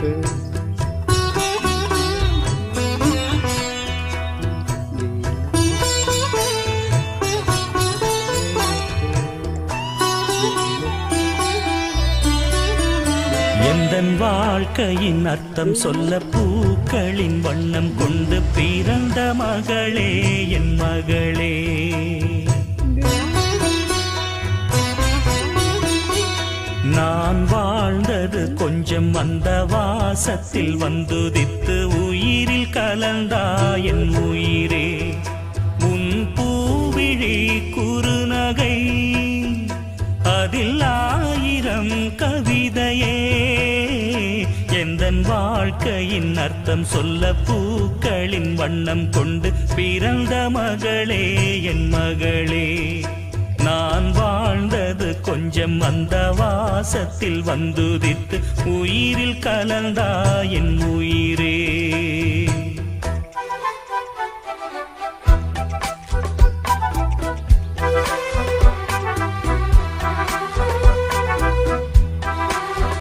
எந்தன் வாழ்க்கையின் அர்த்தம் சொல்ல பூக்களின் வண்ணம் கொண்டு பிறந்த மகளே என் மகளே. நான் வாழ்ந்தது கொஞ்சம் அந்த வாசத்தில் வந்துதித்து உயிரில் கலந்தா என் உயிரே. உன் பூவிழி குறுநகை அதில் ஆயிரம் கவிதையே. எந்தன் வாழ்க்கையின் அர்த்தம் சொல்ல பூக்களின் வண்ணம் கொண்டு பிறந்த மகளே என் மகளே. நான் வாழ்ந்தது கொஞ்சம் அந்த வாசத்தில் வந்துதித்து உயிரில் கலந்தா என் உயிரே.